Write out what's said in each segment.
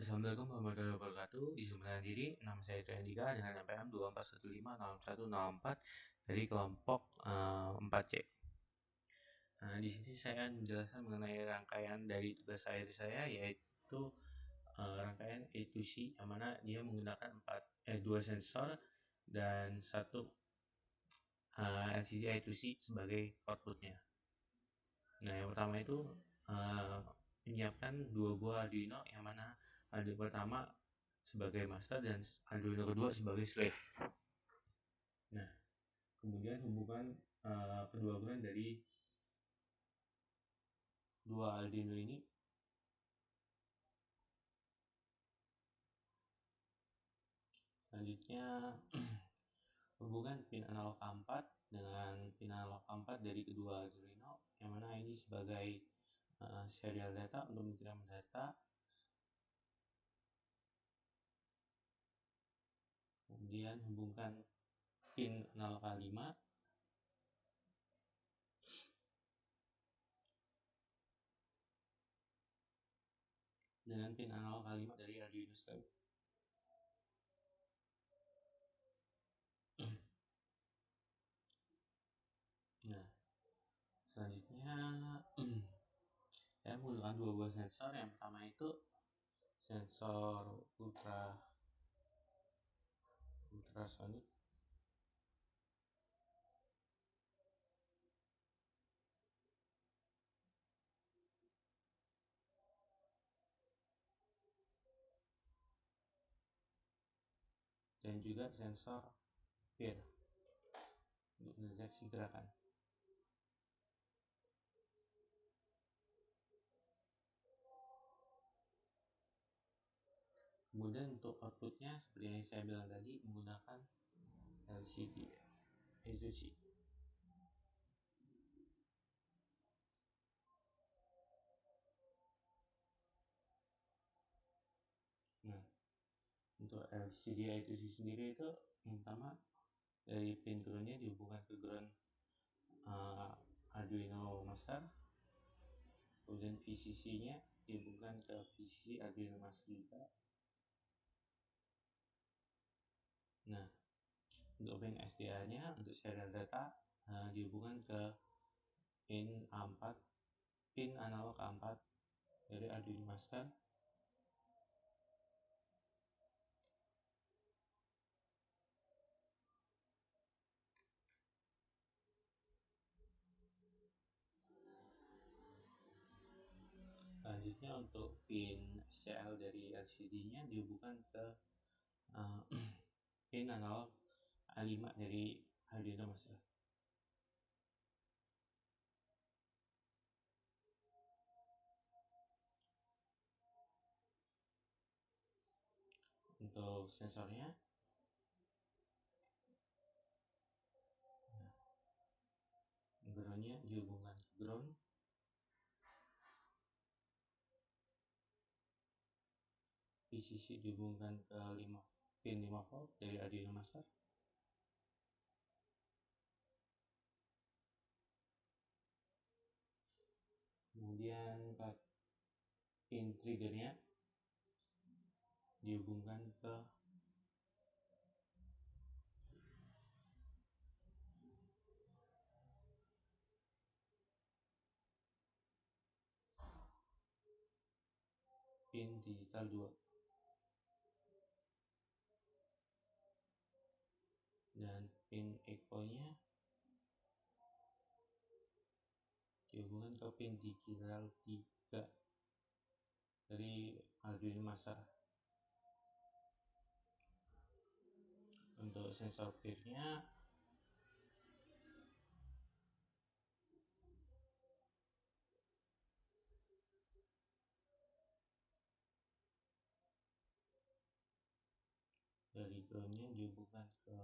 Assalamualaikum warahmatullahi wabarakatuh. Izin mengenalkan diri, nama saya Trian Dika dengan NPM 24150104 dari kelompok 4C. Di sini saya menjelaskan mengenai rangkaian dari tugas akhir saya, yaitu rangkaian A to C, yang mana dia menggunakan 2 sensor dan 1 LCD A to C sebagai outputnya. Nah, yang pertama itu menyiapkan 2 buah Arduino, yang mana Arduino pertama sebagai master dan Arduino kedua sebagai slave. Nah, kemudian hubungan kedua bulan dari 2 Arduino ini. Selanjutnya hubungan pin analog A4 dengan pin analog A4 dari kedua Arduino, yang mana ini sebagai serial data untuk mengirim data. Kemudian hubungkan pin analog A5 dengan pin analog A5 dari Arduino slave. Nah, selanjutnya saya menggunakan 2 buah sensor. Yang pertama itu sensor ultrasonic dan juga sensor peer untuk mendeteksi gerakan. Kemudian untuk outputnya seperti yang saya bilang tadi, menggunakan LCD A2C. Nah, untuk LCD A2C sendiri itu yang pertama dari pin groundnya dihubungkan ke ground Arduino master, kemudian VCC nya dihubungkan ke VCC Arduino master juga. Nah, untuk pin SDA nya untuk serial data dihubungkan ke pin A4, pin analog A4 dari Arduino master. Selanjutnya untuk pin SCL dari LCD nya dihubungkan ke pin analog A5 dari Arduino master. Untuk sensornya, groundnya dihubungkan ke ground, VCC dihubungkan ke pin 5 volt dari Arduino master. Kemudian pin triggernya dihubungkan ke pin digital 2. Dan pin echo nya dihubungkan ke pin digital 3 dari Arduino master. Untuk sensor peer nya dari groundnya dihubungkan ke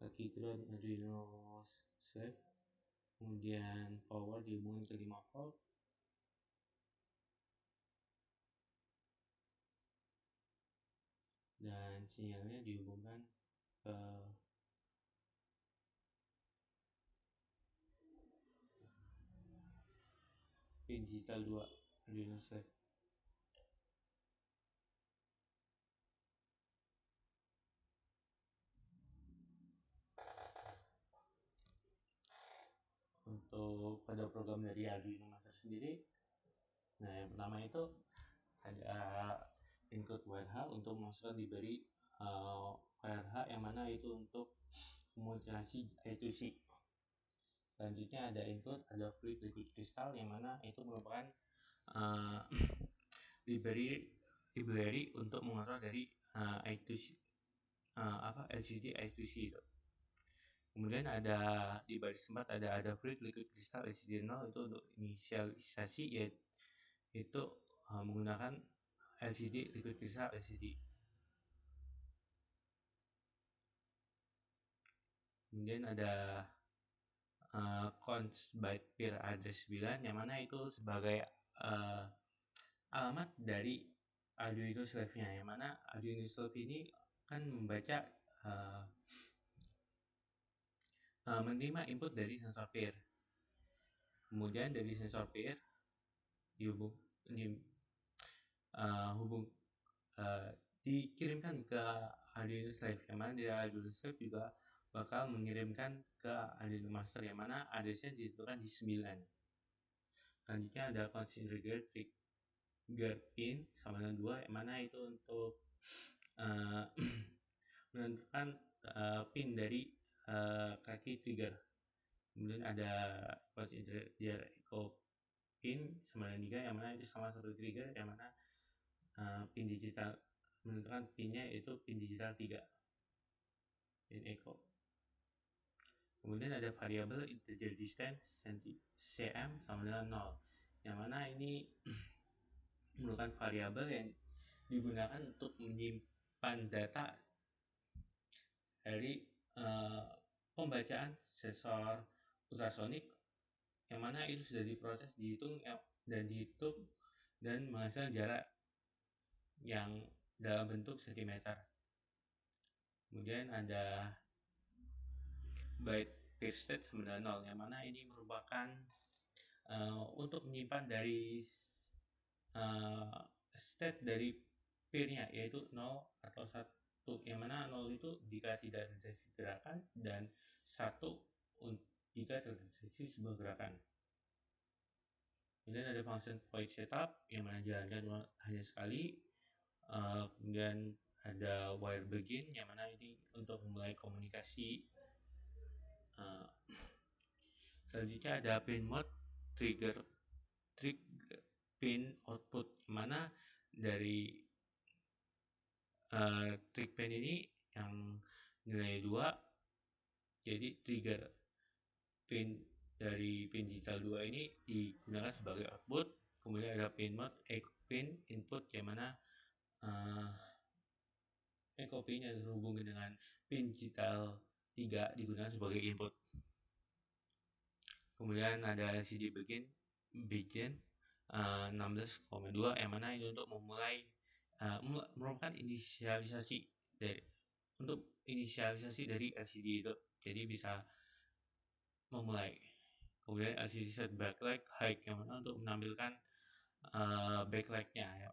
kaki ground Arduino slave. Kemudian power dihubungkan ke 5 volt, dan sinyalnya dihubungkan ke pin digital 2 Arduino slave. Arduino Master sendiri, nah yang pertama itu ada include WRH untuk memasukkan diberi WRH yang mana itu untuk komunikasi I2C. Selanjutnya ada include ada fluid liquid crystal yang mana itu merupakan library untuk mengontrol dari I2C LCD I2C itu. Kemudian ada di baris 4 ada fluid liquid crystal LCD 0 itu untuk inisialisasi, yaitu menggunakan LCD liquid crystal LCD. Kemudian ada const byte peer address 9 yang mana itu sebagai alamat dari Arduino Slave-nya, yang mana Arduino Slave ini kan membaca menerima input dari sensor peer. Kemudian dari sensor peer dikirimkan ke Arduino Slave, yang mana dari Arduino Slave juga bakal mengirimkan ke Arduino Master, yang mana addressnya ditentukan di 9. Selanjutnya ada configure trigger pin sama dengan 2, yang mana itu untuk menentukan pin dari kaki trigger. Kemudian ada configure echo pin sama dengan 3, yang mana itu sama seperti trigger, yang mana pin digital menentukan pinnya itu pin digital 3, pin echo. Kemudian ada variabel integer distance cm sama dengan 0, yang mana ini merupakan variabel yang digunakan untuk menyimpan data dari pembacaan sensor ultrasonik, yang mana itu sudah diproses, dihitung dan menghasilkan jarak yang dalam bentuk cm. Kemudian ada byte peer state sama dengan 0, yang mana ini merupakan untuk menyimpan dari state dari peer-nya, yaitu 0 atau 1, yang mana 0 itu jika tidak terjadi gerakan dan 1 jika terjadi sebuah gerakan. Kemudian ada function void setup yang mana jalankan hanya sekali. Kemudian ada wire begin yang mana ini untuk memulai komunikasi. Selanjutnya ada pin mode trigger pin output, mana dari trig pin ini yang nilai 2, jadi trigger pin dari pin digital 2 ini digunakan sebagai output. Kemudian ada pin mode echo pin input, yang mana echo pin yang terhubung dengan pin digital 3 digunakan sebagai input. Kemudian ada LCD begin 16,2, yang mana ini untuk memulai merupakan inisialisasi dari LCD itu, jadi bisa memulai. Kemudian LCD set backlight high, yang mana untuk menampilkan backlightnya, ya,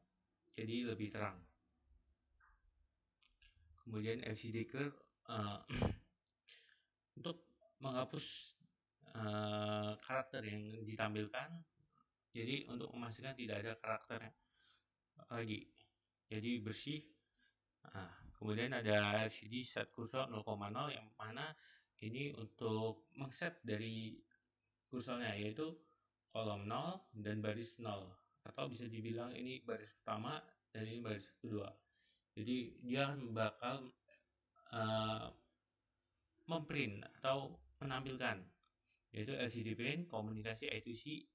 jadi lebih terang. Kemudian LCD clear untuk menghapus karakter yang ditampilkan, jadi untuk memastikan tidak ada karakter lagi, jadi bersih. Kemudian ada LCD set kursor 0,0, yang mana ini untuk mengset dari kursornya, yaitu kolom 0 dan baris 0, atau bisa dibilang ini baris pertama dan ini baris kedua. Jadi dia bakal memprint atau menampilkan, yaitu LCD print komunikasi I2C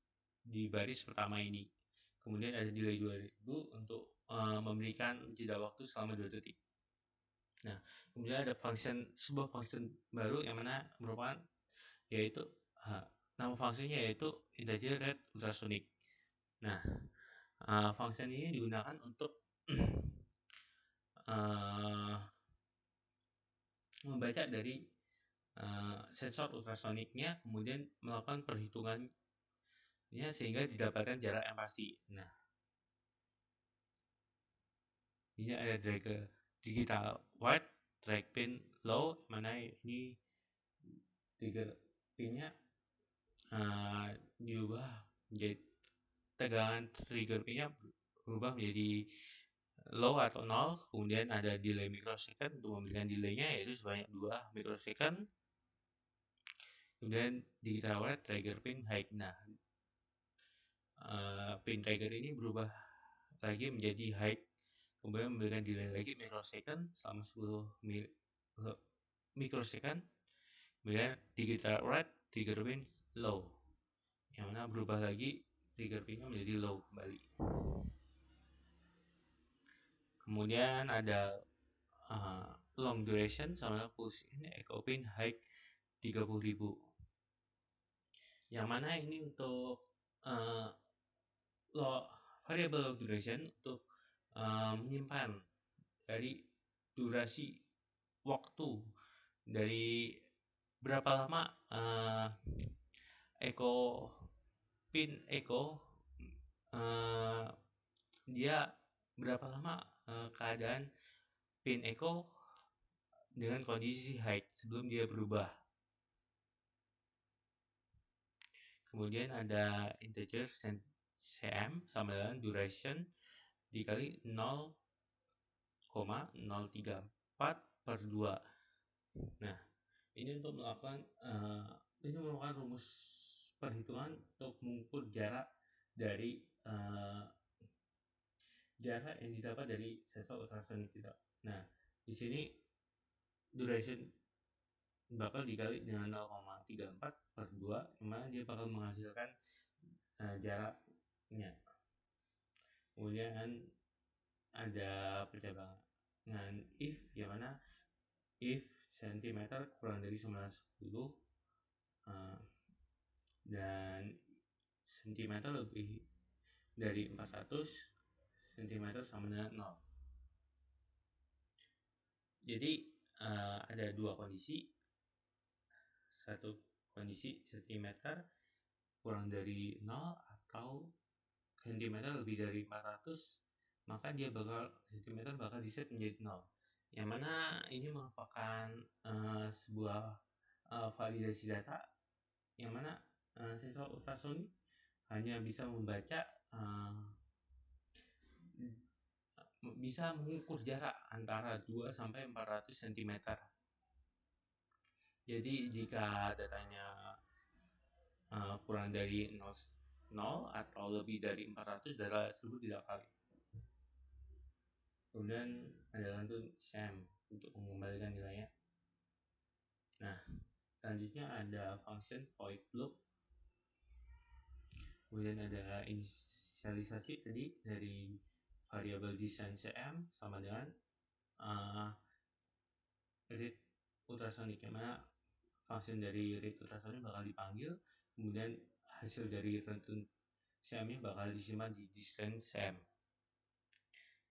di baris pertama ini. Kemudian ada delay 2000 untuk memberikan jeda waktu selama 2 detik. Nah, kemudian ada sebuah function baru yang mana merupakan, yaitu nama fungsinya yaitu integer rate ultrasonic. Nah, function ini digunakan untuk membaca dari sensor ultrasoniknya, kemudian melakukan perhitungannya sehingga didapatkan jarak yang pasti. Nah, ini ada drag digital wide, drag pin low, mana ini trigger pinnya diubah Jadi tegangan trigger pin-nya berubah menjadi low atau 0, kemudian ada delay microsecond untuk memberikan delay-nya yaitu sebanyak 2 microsecond. Kemudian di kita lihat trigger pin high. Nah, pin trigger ini berubah lagi menjadi high, kemudian memberikan delay lagi microsecond selama 10 microsecond. Kemudian di kita lihat trigger pin low, yang mana berubah lagi trigger pinnya menjadi low kembali. Kemudian ada long duration sama pulse in echo pin high 30.000, yang mana ini untuk variable duration untuk menyimpan dari durasi waktu dari berapa lama dia berapa lama keadaan pin echo dengan kondisi high sebelum dia berubah. Kemudian ada integer cm sama dengan duration dikali 0,034/2. Nah, ini untuk melakukan rumus perhitungan untuk mengukur jarak dari jarak yang didapat dari sensor ultrasonik kita. Nah, di sini duration bakal dikali dengan 0,34/2, yang mana dia bakal menghasilkan jaraknya. Kemudian ada percabangan if, yang mana if cm kurang dari 910 dan cm lebih dari 400, cm sama dengan 0. Jadi ada dua kondisi. Satu kondisi cm kurang dari 0 atau cm lebih dari 400, maka dia cm bakal diset menjadi 0, yang mana ini merupakan sebuah validasi data, yang mana sensor ultrasonik hanya bisa membaca bisa mengukur jarak antara 2 sampai 400 cm. Jadi jika datanya kurang dari 0 atau lebih dari 400, data tersebut tidak valid. Kemudian ada lantun SAM untuk mengembalikan nilainya. Nah, selanjutnya ada function void loop. Kemudian ada inisialisasi tadi dari variabel desain CM sama dengan read ultrasonik, yang mana function dari read ultrasonik bakal dipanggil, kemudian hasil dari rentun CM nya bakal disimpan di desain CM.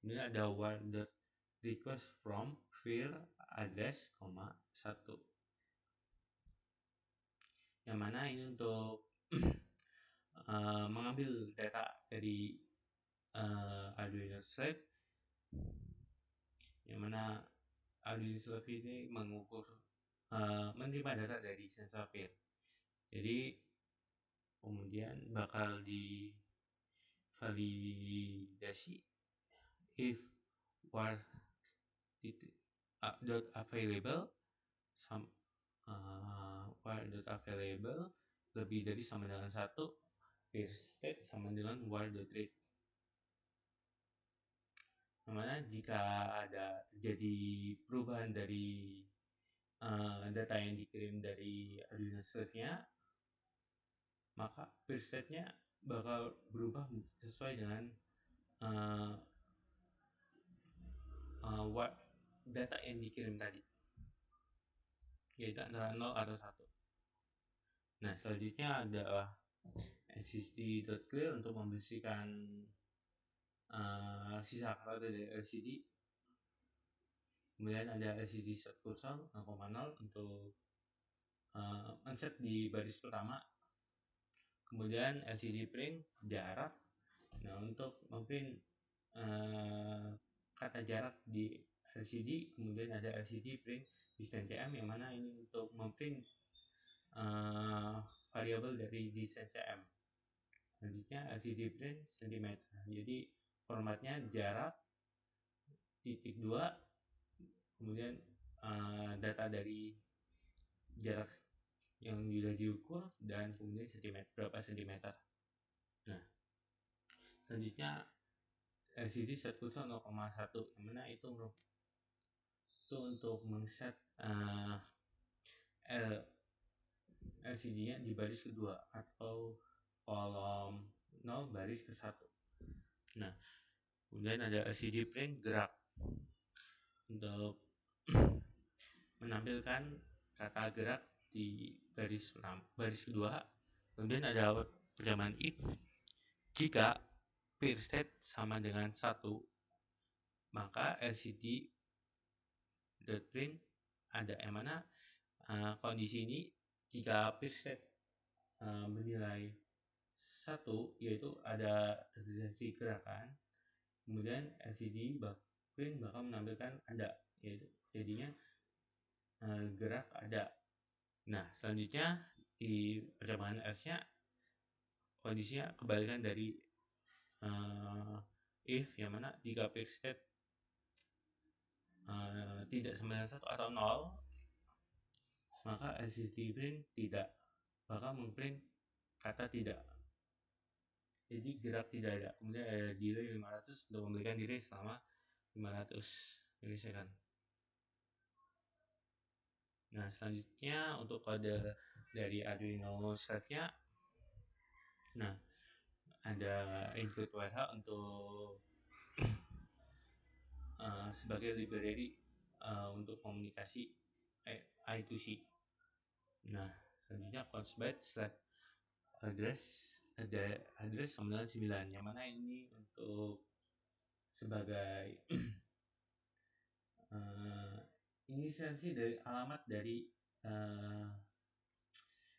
Kemudian ada where.request from field address, 1, yang mana ini untuk mengambil data dari Arduino Slave, yang mana Arduino Slave ini menerima data dari sensor field. Jadi kemudian bakal divalidasi if var.available var.available lebih dari sama dengan 1, peer state sama dengan var.read. Dimana jika ada terjadi perubahan dari data yang dikirim dari Arduino Slave-nya, maka peer state-nya bakal berubah sesuai dengan data yang dikirim tadi, yaitu antara 0 atau 1. Nah, selanjutnya ada ssd.clear untuk membersihkan sisa kata dari LCD. Kemudian ada LCD set cursor 0,0 untuk unset di baris pertama. Kemudian LCD print jarak. Nah, untuk memprint kata jarak di LCD, kemudian ada LCD print distance cm, yang mana ini untuk memprint variabel dari distance cm. Selanjutnya LCD print cm. Jadi formatnya jarak titik 2, kemudian data dari jarak yang sudah diukur, dan kemudian berapa sentimeter. Nah, selanjutnya LCD set kursor 0,1, yang mana itu untuk mengset LCD-nya di baris kedua atau kolom 0 baris ke 1. Nah, kemudian ada LCD print gerak untuk menampilkan kata gerak di baris kedua. Kemudian ada perjamaan if jika peer state sama dengan 1, maka LCD print ada, yang mana kondisi ini jika peer state bernilai 1, yaitu ada terjadi gerakan, kemudian LCD print bakal menampilkan ada, yaitu jadinya gerak ada. Nah, selanjutnya di perkembangan S-nya kondisinya kebalikan dari if, yang mana jika peer state tidak sama dengan 1 atau 0, maka LCD print tidak bakal memprint kata tidak. Jadi gerak tidak ada. Kemudian ada delay 500 untuk memberikan delay selama 500 milisecond. Nah, selanjutnya untuk kode dari Arduino Select-nya, nah ada include WH untuk sebagai library untuk komunikasi I2C. Nah, selanjutnya consbyte select address, ada address 99, yang mana ini untuk sebagai inisiasi dari alamat dari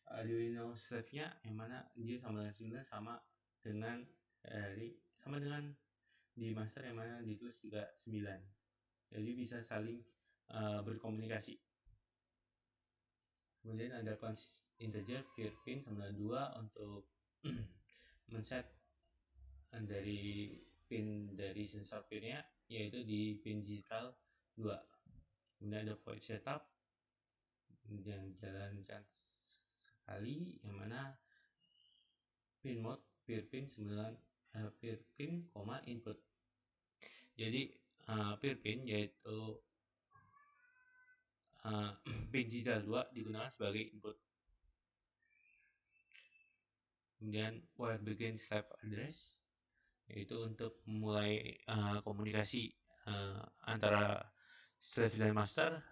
Arduino Select-nya, yang mana dia sama dengan di master, yang mana ditulis juga 9. Jadi bisa saling berkomunikasi. Kemudian ada integer peer pin 92 untuk men-set dari pin dari sensor pinnya, yaitu di pin digital 2. Kemudian ada void setup yang jalankan sekali, yang mana pin mode peer pin 9 peer pin, input. Jadi peer pin yaitu pin digital 2 digunakan sebagai input. Kemudian where begin slave address, yaitu untuk memulai komunikasi antara slave dan master.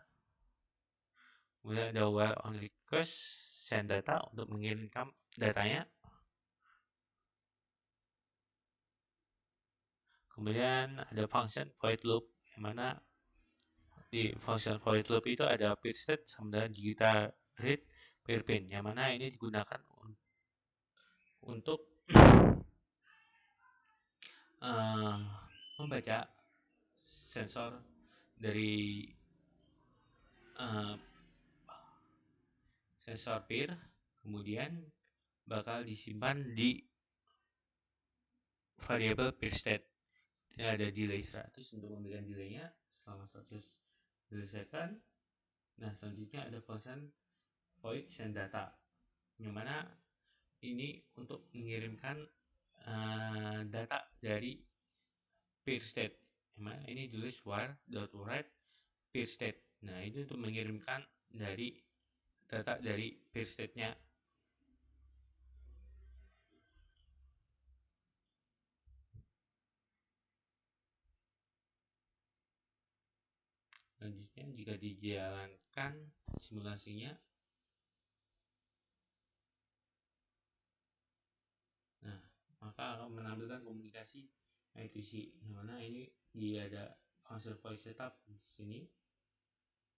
Kemudian ada where on request send data, untuk mengirimkan datanya. Kemudian ada function void loop, yang mana di function void loop itu ada peer state sama dengan digital read peer pin, yang mana ini digunakan untuk membaca sensor dari sensor peer, kemudian bakal disimpan di variabel peer state. Ini ada delay 100 untuk memberikan delaynya selama 100 milisecond. Nah, selanjutnya ada function void send data, yang mana ini untuk mengirimkan data dari peer state, yang mana ini tulis wire.write peer state. Nah, itu untuk mengirimkan dari data dari peer state-nya. Selanjutnya, jika dijalankan simulasinya, nah maka akan menampilkan komunikasi I2C, yang mana ini dia ada function void setup di sini.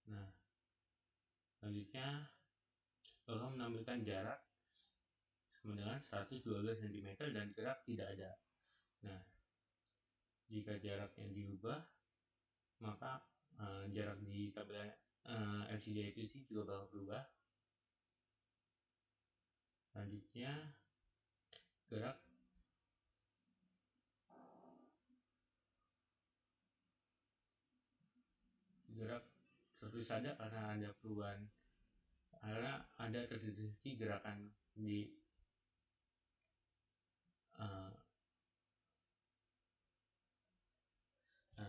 Nah, selanjutnya akan menampilkan jarak sama dengan 112 cm dan gerak tidak ada. Nah, jika jaraknya diubah, maka jarak di tabel LCD I2C juga bakal berubah. Selanjutnya gerak bergerak terus saja karena ada perubahan, karena ada terdeteksi gerakan di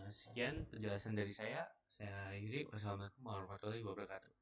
sekian penjelasan dari saya akhiri. Wassalamualaikum warahmatullahi wabarakatuh.